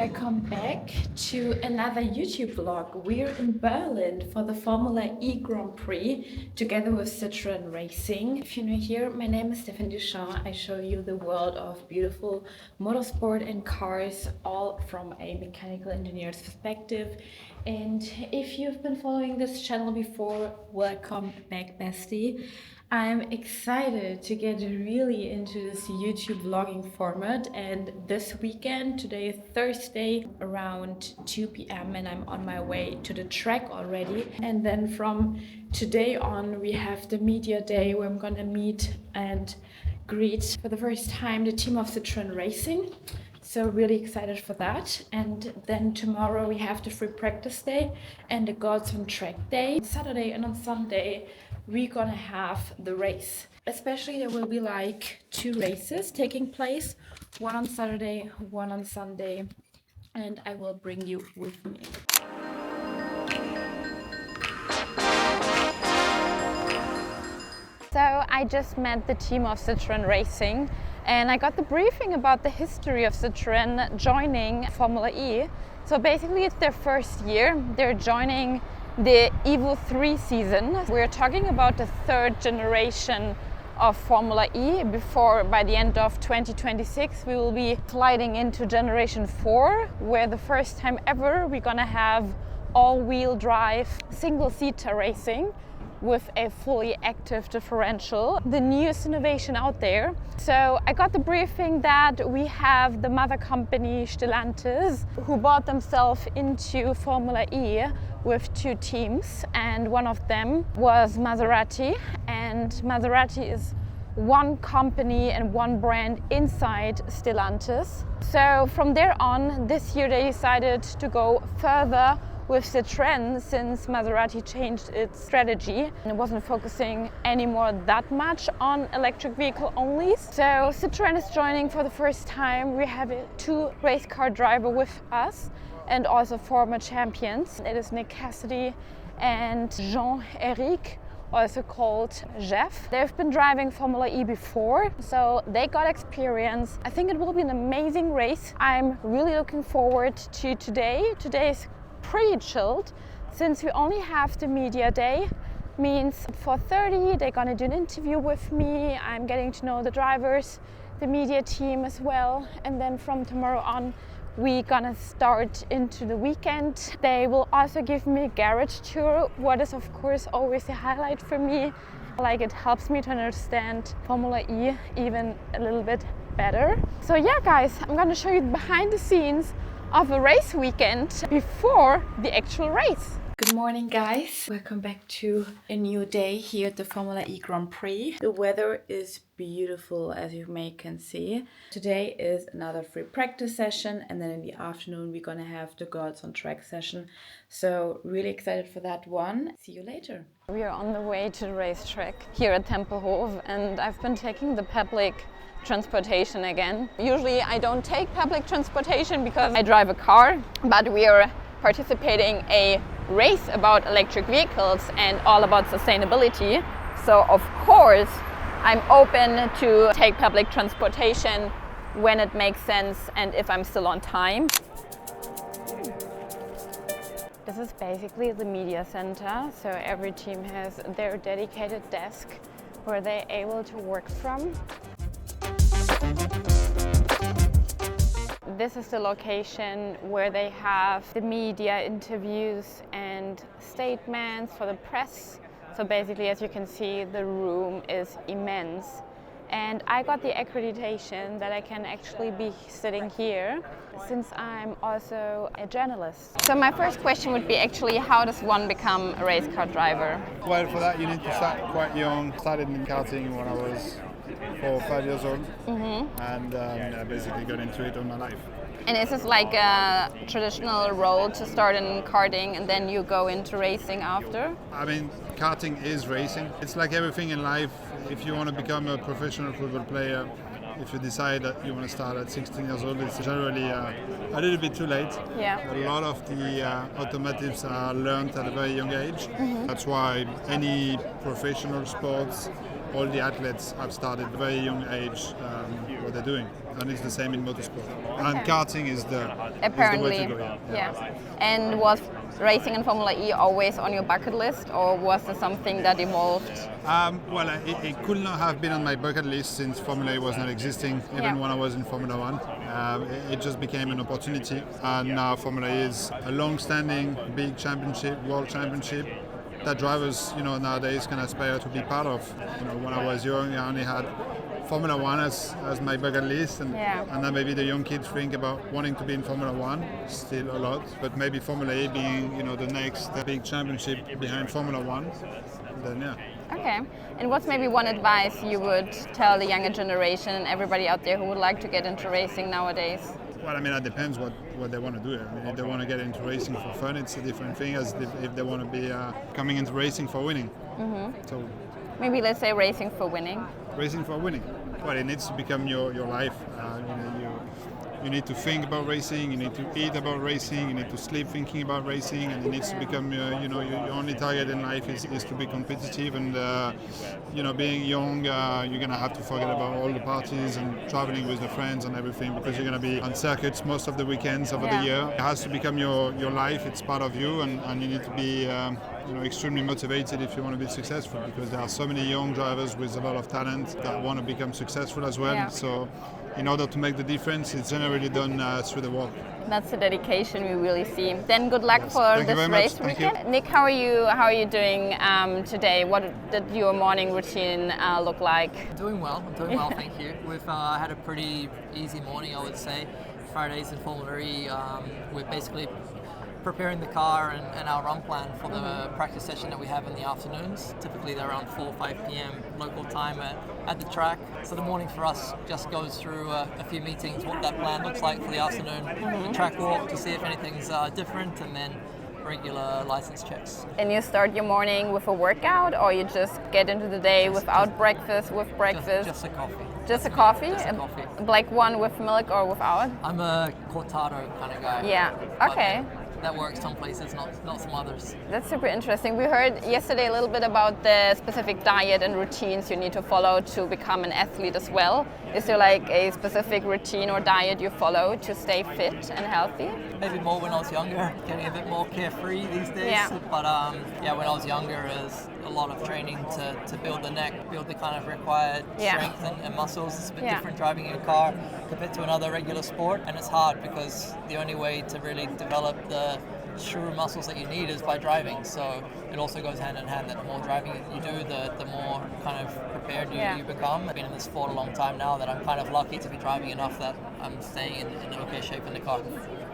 welcome back to another YouTube vlog. We're in Berlin for the Formula E Grand Prix together with Citroen Racing. If you're new here, my name is Stephanie Duchamp. I show you the world of beautiful motorsport and cars, all from a mechanical engineer's perspective. And if you've been following this channel before, welcome back, bestie. I'm excited to get really into this YouTube vlogging format, and this weekend, today is Thursday around 2 p.m. and I'm on my way to the track already. And then from today on we have the media day where I'm gonna meet and greet for the first time the team of Citroen Racing. So really excited for that. And then tomorrow we have the free practice day and the Gods on Track day. On Saturday and on Sunday we're gonna have the race. Especially there will be like 2 races taking place, one on Saturday, one on Sunday, and I will bring you with me. So I just met the team of Citroen Racing and I got the briefing about the history of Citroen joining Formula E. So basically it's their first year. They're joining the Evo 3 season. We're talking about the 3rd generation of Formula E. By the end of 2026 we will be sliding into generation 4, where the first time ever we're gonna have all-wheel drive single-seater racing with a fully active differential, the newest innovation out there. So I got the briefing that we have the mother company Stellantis, who bought themselves into Formula E with 2 teams, and one of them was Maserati, and Maserati is one company and one brand inside Stellantis. So from there on, this year they decided to go further with Citroën, since Maserati changed its strategy and it wasn't focusing anymore that much on electric vehicle only. So Citroën is joining for the first time. We have 2 race car drivers with us and also former champions. It is Nick Cassidy and Jean-Eric, also called Jeff. They've been driving Formula E before, so they got experience. I think it will be an amazing race. I'm really looking forward to today. Today is pretty chilled since we only have the media day. Means 4:30 they're gonna do an interview with me. I'm getting to know the drivers, the media team as well, and then from tomorrow on we're gonna start into the weekend. They will also give me a garage tour, what is of course always a highlight for me. Like, it helps me to understand Formula E even a little bit better. So yeah guys, I'm gonna show you behind the scenes of a race weekend before the actual race. Good morning guys, welcome back to a new day here at the Formula E Grand Prix. The weather is beautiful, as you can see. Today is another free practice session, and then in the afternoon we're gonna have the Girls on Track session. So really excited for that one. See you later. We are on the way to the racetrack here at Tempelhof, and I've been taking the public transportation again. Usually I don't take public transportation because I drive a car, but we are participating a race about electric vehicles and all about sustainability. So of course I'm open to take public transportation when it makes sense and if I'm still on time. This is basically the media center, so every team has their dedicated desk where they're able to work from. This is the location where they have the media interviews and statements for the press. So basically, as you can see, the room is immense. And I got the accreditation that I can actually be sitting here since I'm also a journalist. So my first question would be actually, how does one become a race car driver? Well, for that you need to start quite young. Started in karting when I was 4 or 5 years old, and I basically got into it all my life. And is this like a traditional road to start in karting and then you go into racing after? I mean, karting is racing. It's like everything in life. If you want to become a professional football player, if you decide that you want to start at 16 years old, it's generally a little bit too late. Yeah. A lot of the automotives are learned at a very young age. That's why any professional sports all the athletes have started at a very young age what they're doing, and it's the same in motorsport. And karting is the Apparently, way to go. yeah. And was racing in Formula E always on your bucket list, or was there something that evolved? Well, it could not have been on my bucket list since Formula E was not existing, even when I was in Formula One. It just became an opportunity, and now Formula E is a long-standing big championship, world championship, that drivers, nowadays can aspire to be part of. When I was young, I only had Formula One as my bucket list, and then maybe the young kids think about wanting to be in Formula One, still a lot, but maybe Formula E being, the next big championship behind Formula One, then yeah. Okay, and what's maybe one advice you would tell the younger generation and everybody out there who would like to get into racing nowadays? Well, that depends what they want to do. If they want to get into racing for fun, it's a different thing as if they want to be coming into racing for winning. Mm-hmm. So maybe let's say racing for winning. Racing for winning. Well, it needs to become your life. You need to think about racing, you need to eat about racing, you need to sleep thinking about racing, and it needs to become, your only target in life is to be competitive. And, being young, you're going to have to forget about all the parties and traveling with the friends and everything, because you're going to be on circuits most of the weekends over the year. It has to become your life, it's part of you, and you need to be extremely motivated if you want to be successful, because there are so many young drivers with a lot of talent that want to become successful as well. Yeah. So in order to make the difference, it's generally done through the work. That's the dedication we really see. Then good luck for Thank you this very race much. weekend. Nick, how are you doing today? What did your morning routine look like? I'm doing well, thank you. We've had a pretty easy morning, I would say. Fridays in Formula E, we're basically preparing the car and our run plan for the practice session that we have in the afternoons. Typically they're around 4 or 5 p.m. local time at the track. So the morning for us just goes through a few meetings, what that plan looks like for the afternoon, the track walk to see if anything's different, and then regular license checks. And you start your morning with a workout, or you just get into the day without breakfast, with breakfast? Just a coffee. Just a coffee? Just a coffee. A black one with milk or without? I'm a cortado kind of guy. Yeah, okay. That works some places, not some others. That's super interesting. We heard yesterday a little bit about the specific diet and routines you need to follow to become an athlete as well. Is there like a specific routine or diet you follow to stay fit and healthy? Maybe more when I was younger, getting a bit more carefree these days. Yeah. But when I was younger, there's a lot of training to build the neck, build the kind of required strength and muscles. It's a bit different driving in a car compared to another regular sport, and it's hard because the only way to really develop the true muscles that you need is by driving. So it also goes hand in hand that the more driving you do, the more kind of prepared you become. I've been in this sport a long time now that I'm kind of lucky to be driving enough that I'm staying in okay shape in the car.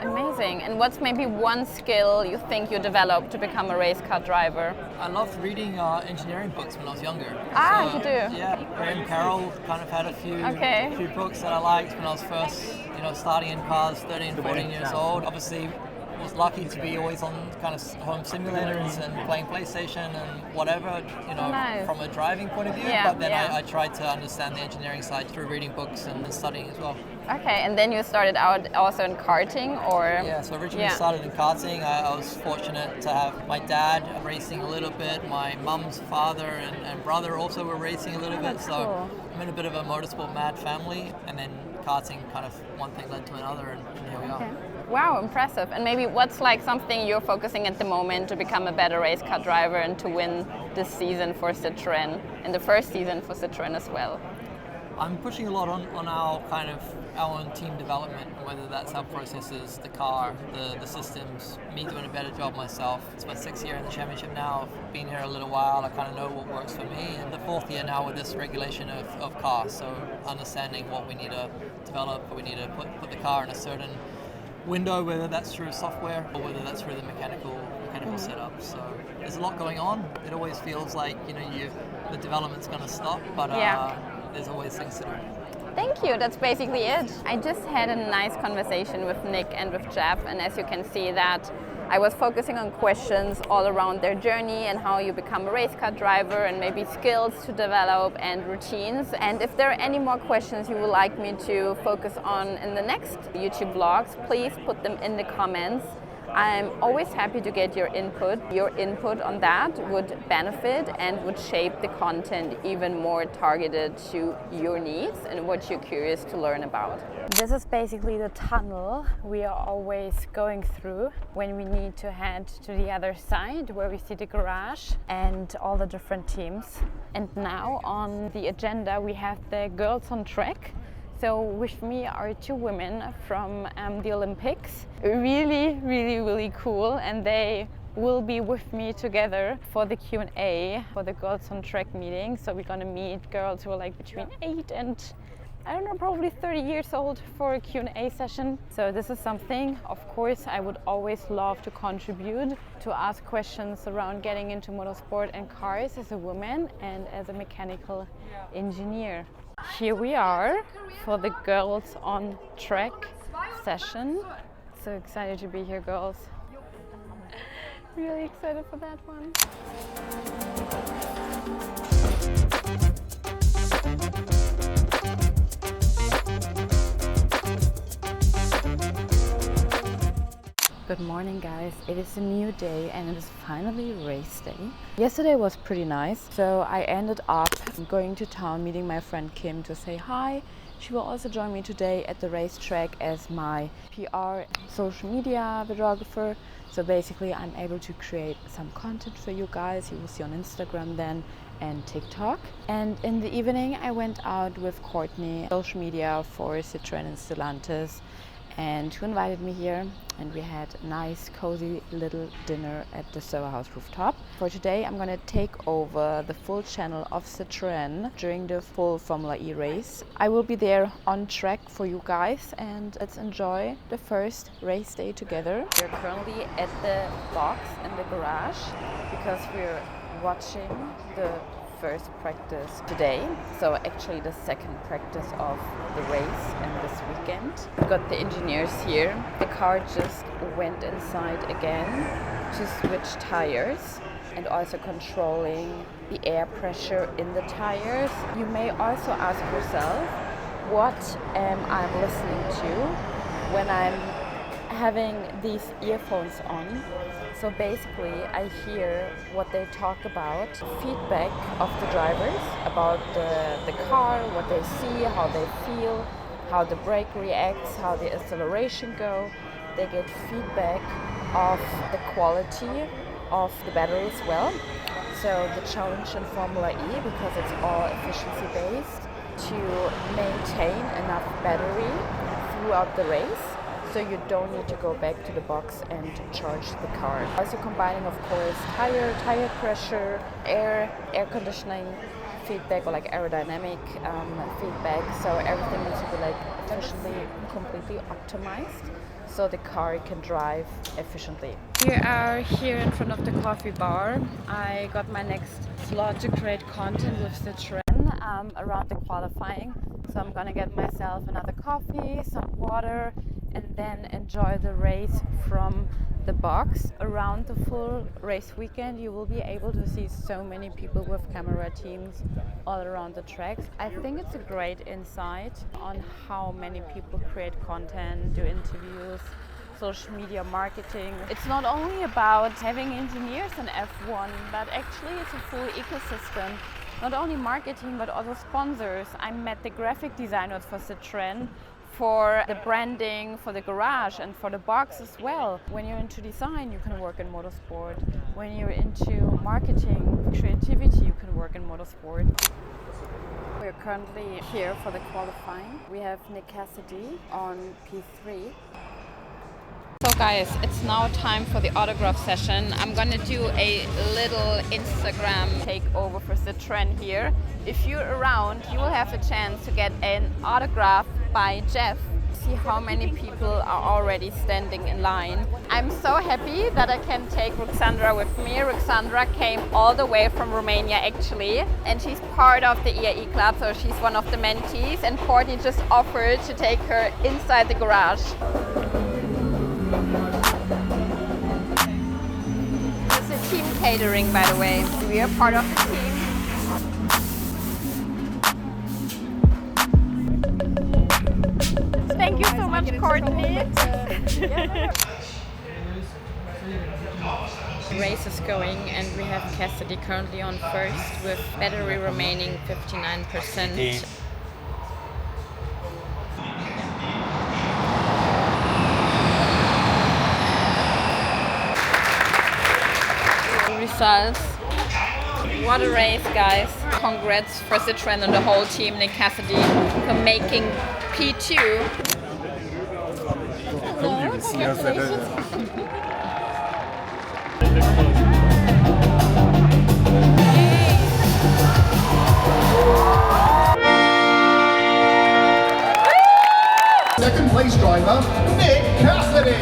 Amazing. And what's maybe one skill you think you developed to become a race car driver? I loved reading engineering books when I was younger. You do? Yeah, Graham Carroll kind of had a few books that I liked when I was first, starting in cars, 13, 14 years old. Obviously, was lucky to be always on kind of home simulators and playing PlayStation and whatever, from a driving point of view. But then I tried to understand the engineering side through reading books and studying as well. Okay, and then you started out also in karting, or? Yeah, so originally started in karting. I was fortunate to have my dad racing a little bit, my mum's father and brother also were racing a little bit. So cool. I'm in a bit of a motorsport mad family, and then karting kind of one thing led to another, and here we are. Wow, impressive. And maybe what's like something you're focusing at the moment to become a better race car driver and to win this season for Citroën and the first season for Citroën as well? I'm pushing a lot on our own team development, whether that's our processes, the car, the systems, me doing a better job myself. It's my 6th year in the championship now. I've been here a little while. I kind of know what works for me. And the 4th year now with this regulation of cars. So understanding what we need to develop, we need to put the car in a certain window, whether that's through software or whether that's through the mechanical setup. So there's a lot going on. It always feels like the development's going to stop, but there's always things to do. Thank you, that's basically it. I just had a nice conversation with Nick and with Jeff, and as you can see that I was focusing on questions all around their journey and how you become a race car driver and maybe skills to develop and routines. And if there are any more questions you would like me to focus on in the next YouTube vlogs, please put them in the comments. I'm always happy to get your input. Your input on that would benefit and would shape the content even more targeted to your needs and what you're curious to learn about. This is basically the tunnel we are always going through when we need to head to the other side where we see the garage and all the different teams. And now on the agenda we have the girls on track. So with me are two women from the Olympics. Really cool, and they will be with me together for the Q&A for the girls on track meeting. So we're gonna meet girls who are like between 8 and I don't know, probably 30 years old for a Q&A session. So this is something, of course, I would always love to contribute, to ask questions around getting into motorsport and cars as a woman and as a mechanical engineer. Here we are for the girls on track session. So excited to be here, girls. Really excited for that one. Good morning, guys. It is a new day and it is finally race day. Yesterday was pretty nice, so I ended up going to town, meeting my friend Kim to say hi. She will also join me today at the racetrack as my PR social media videographer. So basically I'm able to create some content for you guys. You will see on Instagram then and TikTok. And in the evening I went out with Courtney, social media for Citroën and Stellantis, and who invited me here, and we had a nice cozy little dinner at the Server House rooftop. For today I'm gonna take over the full channel of Citroën during the full Formula E race. I will be there on track for you guys, and let's enjoy the first race day together. We're currently at the box in the garage because we're watching the first practice today, so actually the second practice of the race and this weekend. We got the engineers here. The car just went inside again to switch tires and also controlling the air pressure in the tires. You may also ask yourself what I'm listening to when I'm having these earphones on. So basically I hear what they talk about, feedback of the drivers about the car, what they see, how they feel, how the brake reacts, how the acceleration go. They get feedback of the quality of the battery as well. So the challenge in Formula E, because it's all efficiency based, to maintain enough battery throughout the race, so you don't need to go back to the box and charge the car. Also combining, of course, tire pressure, air conditioning feedback, or like aerodynamic feedback. So everything needs to be like efficiently, completely optimized, so the car can drive efficiently. We are here in front of the coffee bar. I got my next slot to create content with Citroën around the qualifying. So I'm gonna get myself another coffee, some water, and then enjoy the race from the box. Around the full race weekend you will be able to see so many people with camera teams all around the tracks. I think it's a great insight on how many people create content, do interviews, social media marketing. It's not only about having engineers in F1, but actually it's a full ecosystem. Not only marketing, but also sponsors. I met the graphic designers for Citroën, for the branding, for the garage, and for the box as well. When you're into design, you can work in motorsport. When you're into marketing, creativity, you can work in motorsport. We're currently here for the qualifying. We have Nick Cassidy on P3. So guys, it's now time for the autograph session. I'm gonna do a little Instagram takeover for Citroën here. If you're around, you will have the chance to get an autograph by Jeff. See how many people are already standing in line. I'm so happy that I can take Ruxandra with me. Ruxandra came all the way from Romania actually, and she's part of the EAE club, so she's one of the mentees, and Courtney just offered to take her inside the garage. This is team catering, by the way. We are part of the team. Thank you so much, Courtney. Race is going, and we have Cassidy currently on first with battery remaining 59%. Results. What a race, guys. Congrats for Citroën and the whole team, Nick Cassidy, for making P2. Hello, congratulations. Second place driver, Nick Cassidy.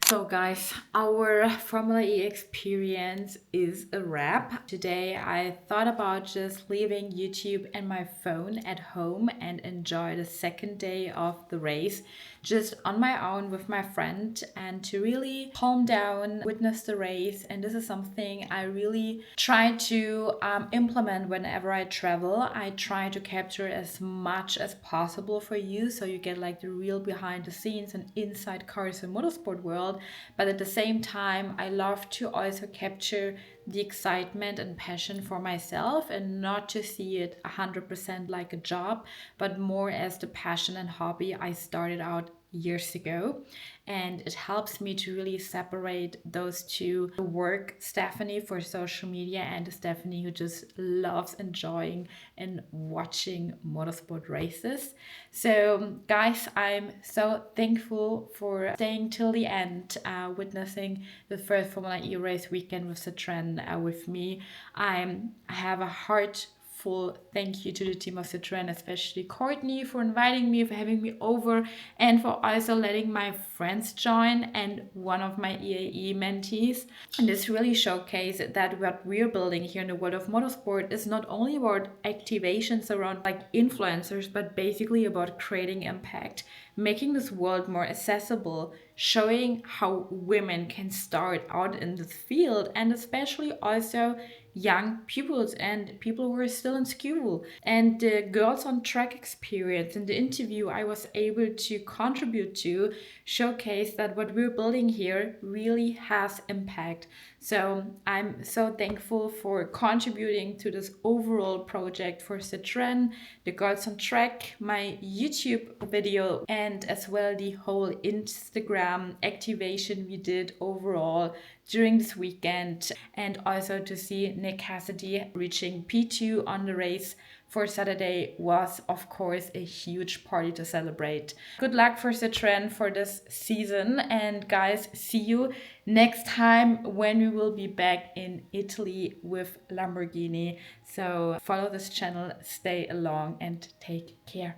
So guys, our Formula E experience is a wrap. Today I thought about just leaving YouTube and my phone at home and enjoy the second day of the race just on my own with my friend, and to really calm down, witness the race. And this is something I really try to implement whenever I travel. I try to capture as much as possible for you, so you get like the real behind the scenes and inside cars and motorsport world. But at the same time, I love to also capture the excitement and passion for myself, and not to see it 100% like a job, but more as the passion and hobby I started out years ago. And it helps me to really separate those two: the work Stephanie for social media and the Stephanie who just loves enjoying and watching motorsport races. So guys, I'm so thankful for staying till the end, witnessing the first Formula E race weekend with Citroën with me. I have a heartful thank you to the team of Citroën, especially Courtney, for inviting me, for having me over, and for also letting my friends join and one of my EAE mentees. And this really showcased that what we're building here in the world of motorsport is not only about activations around like influencers, but basically about creating impact, making this world more accessible, showing how women can start out in this field, and especially also young pupils and people who are still in school. And the Girls on Track experience in the interview I was able to contribute to showcase that what we're building here really has impact. So I'm so thankful for contributing to this overall project for Citroën, the Girls on Track, my YouTube video, and as well the whole Instagram activation we did overall during this weekend. And also to see Nick Cassidy reaching P2 on the race for Saturday was of course a huge party to celebrate. Good luck for Citroën for this season, and guys, see you next time when we will be back in Italy with Lamborghini. So follow this channel, stay along, and take care.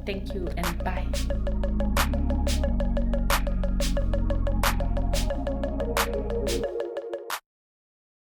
Thank you and bye.